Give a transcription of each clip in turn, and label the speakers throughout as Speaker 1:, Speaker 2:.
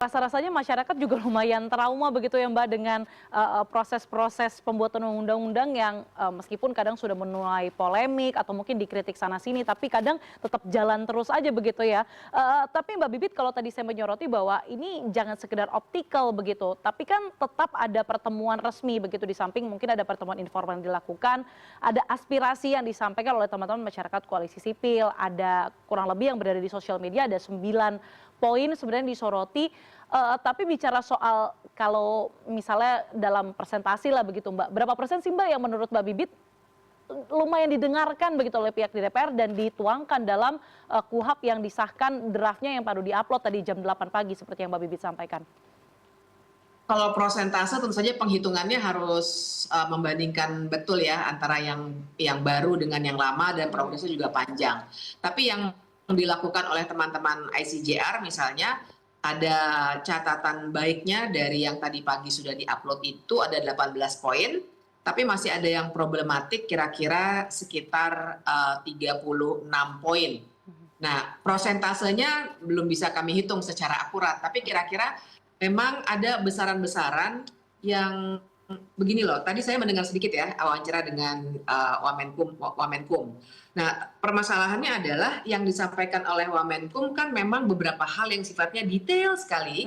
Speaker 1: Rasa-rasanya masyarakat juga lumayan trauma begitu ya Mbak dengan proses-proses pembuatan undang-undang yang meskipun kadang sudah menuai polemik atau mungkin dikritik sana sini tapi kadang tetap jalan terus aja begitu ya. Tapi Mbak Bibit kalau tadi saya menyoroti bahwa ini jangan sekedar optikal begitu, tapi kan tetap ada pertemuan resmi begitu di samping mungkin ada pertemuan informal yang dilakukan, ada aspirasi yang disampaikan oleh teman-teman masyarakat koalisi sipil, ada kurang lebih yang berada di sosial media ada 9 poin sebenarnya disoroti, tapi bicara soal kalau misalnya dalam presentasi lah begitu Mbak, berapa persen sih Mbak yang menurut Mbak Bibit lumayan didengarkan begitu oleh pihak di DPR dan dituangkan dalam KUHP yang disahkan draftnya yang baru diupload tadi jam 8 pagi seperti yang Mbak Bibit sampaikan?
Speaker 2: Kalau prosentase tentu saja penghitungannya harus membandingkan betul ya antara yang baru dengan yang lama dan prosesnya juga panjang. Tapi yang dilakukan oleh teman-teman ICJR misalnya ada catatan baiknya dari yang tadi pagi sudah diupload itu ada 18 poin, tapi masih ada yang problematik kira-kira sekitar 36 poin. Nah, prosentasenya belum bisa kami hitung secara akurat, tapi kira-kira memang ada besaran-besaran yang begini loh. Tadi saya mendengar sedikit ya wawancara dengan Wamenkum. Nah, permasalahannya adalah yang disampaikan oleh Wamenkum kan memang beberapa hal yang sifatnya detail sekali,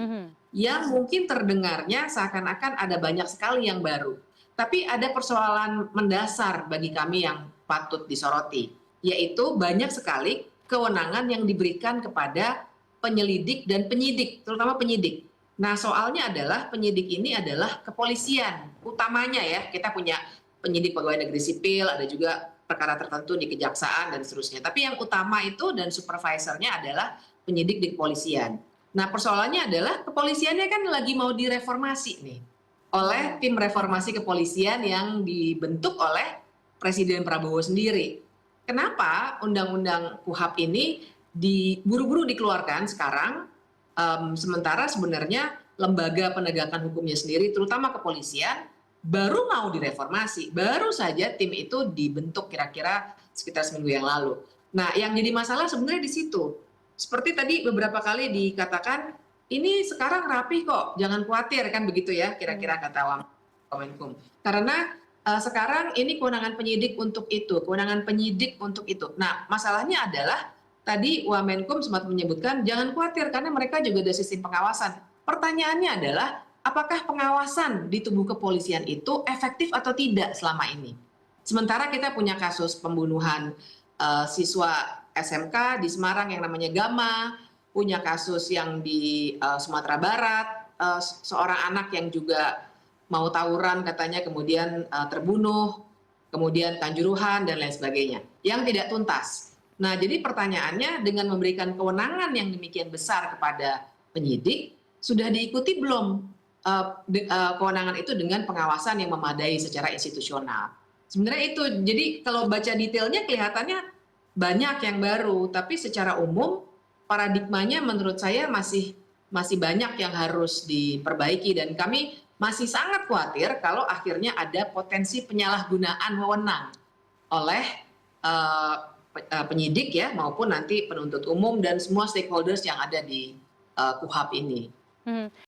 Speaker 2: yang mungkin terdengarnya seakan-akan ada banyak sekali yang baru. Tapi ada persoalan mendasar bagi kami yang patut disoroti, yaitu banyak sekali kewenangan yang diberikan kepada penyelidik dan penyidik, terutama penyidik. Nah, soalnya adalah penyidik ini adalah kepolisian utamanya ya. Kita punya penyidik pegawai negeri sipil, ada juga perkara tertentu di kejaksaan dan seterusnya. Tapi yang utama itu dan supervisornya adalah penyidik di kepolisian. Nah, persoalannya adalah kepolisiannya kan lagi mau direformasi nih oleh tim reformasi kepolisian yang dibentuk oleh Presiden Prabowo sendiri. Kenapa undang-undang KUHP ini buru-buru dikeluarkan sekarang? Sementara sebenarnya lembaga penegakan hukumnya sendiri, terutama kepolisian, baru mau direformasi. Baru saja tim itu dibentuk kira-kira sekitar seminggu yang lalu. Nah, yang jadi masalah sebenarnya di situ. Seperti tadi beberapa kali dikatakan, ini sekarang rapi kok, jangan khawatir kan begitu ya, kira-kira kata Wamenkum. Karena sekarang ini kewenangan penyidik untuk itu, kewenangan penyidik untuk itu. Nah, masalahnya adalah tadi Wamenkum sempat menyebutkan jangan khawatir karena mereka juga ada sistem pengawasan. Pertanyaannya adalah apakah pengawasan di tubuh kepolisian itu efektif atau tidak selama ini? Sementara kita punya kasus pembunuhan siswa SMK di Semarang yang namanya Gama, punya kasus yang di Sumatera Barat, seorang anak yang juga mau tawuran katanya kemudian terbunuh, kemudian Kanjuruhan dan lain sebagainya, yang tidak tuntas. Nah, jadi pertanyaannya dengan memberikan kewenangan yang demikian besar kepada penyidik, sudah diikuti belum kewenangan itu dengan pengawasan yang memadai secara institusional? Sebenarnya itu, jadi kalau baca detailnya kelihatannya banyak yang baru, tapi secara umum paradigmanya menurut saya masih banyak yang harus diperbaiki dan kami masih sangat khawatir kalau akhirnya ada potensi penyalahgunaan wewenang oleh penyidik ya maupun nanti penuntut umum dan semua stakeholders yang ada di KUHP ini.